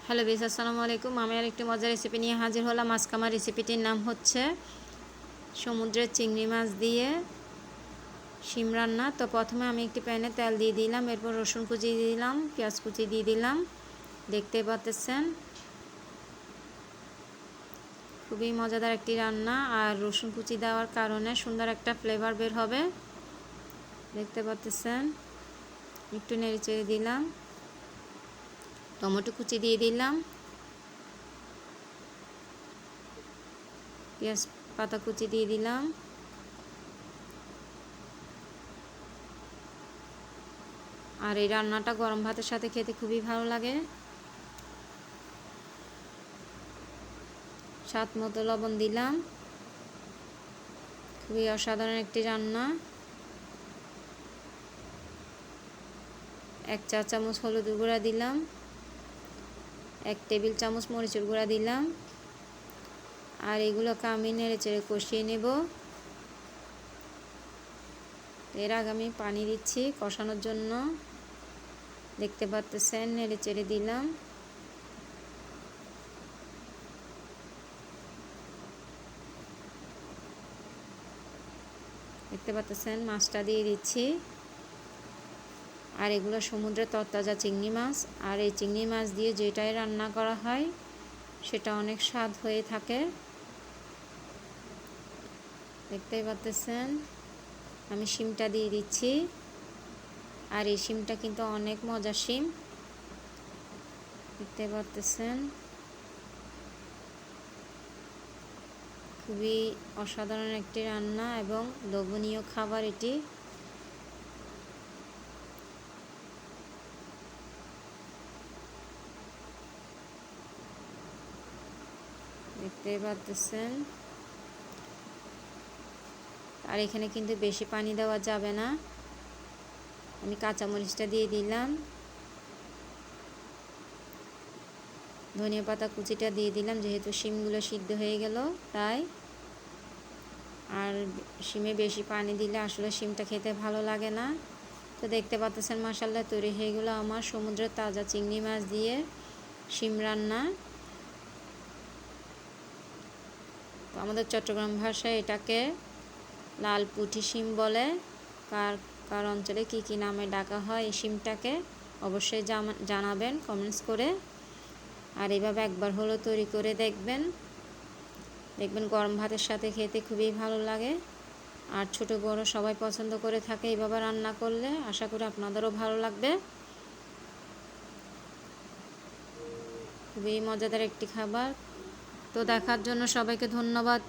Hello বেশ, আসসালামু আলাইকুম। আমি আরেকটি মজার রেসিপি নিয়ে হাজির হলাম। আজকে আমার রেসিপিটির নাম হচ্ছে সমুদ্রের চিংড়ি মাছ দিয়ে শিম রান্না। তো প্রথমে আমি একটি প্যানে তেল দিয়ে দিলাম, এরপর রসুন কুচি দিয়ে দিলাম, পেঁয়াজ কুচি দিয়ে দিলাম। দেখতে পাচ্ছেন খুবই মজাদার একটি রান্না, আর রসুন কুচি দেওয়ার কারণে সুন্দর একটা ফ্লেভার বের হবে। দেখতে পাচ্ছেন একটু নেড়ে চেড়ে দিলাম, টমেটো কুচি দিয়ে দিলাম, পেঁয়াজ পাতা কুচি দিয়ে দিলাম, আর এই রান্নাটা গরম ভাতের সাথে খেতে খুবই ভালো লাগে। স্বাদ মতো লবণ দিলাম। খুবই অসাধারণ একটি রান্না। 1 চা চামচ হলুদের গুঁড়া দিলাম, 1 টেবিল চামচ মরিচের গুঁড়া দিলাম, আর এগুলোকে আমি নেড়ে চেড়ে কষিয়ে নেব। এর আগে আমি পানি দিচ্ছি কষানোর জন্য। দেখতে পাচ্ছেন নেড়ে চেড়ে দিলাম। দেখতে পাচ্ছেন মাছটা দিয়ে দিচ্ছি, আর এগুলো সমুদ্রের তরতাজা চিংড়ি মাছ। আর এই চিংড়ি মাছ দিয়ে যেটাই রান্না করা হয় সেটা অনেক স্বাদ হয়ে থাকে। দেখতেই পাচ্ছেন আমি শিমটা দিয়ে দিচ্ছি, আর এই শিমটা কিন্তু অনেক মজার শিম। দেখতে পাচ্ছেন খুবই অসাধারণ একটি রান্না এবং লোভনীয় খাবার এটি। দেখতে পাচ্ছেন, আর এখানে কিন্তু বেশি পানি দেওয়া যাবে না। আমি কাঁচামরিচটা দিয়ে দিলাম, ধনিয়া পাতা কুচিটা দিয়ে দিলাম, যেহেতু শিমগুলো সিদ্ধ হয়ে গেল তাই। আর শিমে বেশি পানি দিলে আসলে শিমটা খেতে ভালো লাগে না। তো দেখতে পাচ্ছেন মাশাআল্লাহ তৈরি হয়ে গেল আমার সমুদ্রের তাজা চিংড়ি মাছ দিয়ে শিম রান্না। তো আমাদের চট্টগ্রাম ভাষায় এটাকে লাল পুঁটি শিম বলে। কার কার অঞ্চলে কী কী নামে ডাকা হয় এই শিমটাকে অবশ্যই জানাবেন কমেন্টস করে। আর এইভাবে একবার হলো তৈরি করে দেখবেন গরম ভাতের সাথে খেতে খুবই ভালো লাগে। আর ছোট বড় সবাই পছন্দ করে থাকে এইভাবে রান্না করলে। আশা করি আপনাদেরও ভালো লাগবে। খুবই মজাদার একটি খাবার। তো দেখার জন্য সবাইকে ধন্যবাদ।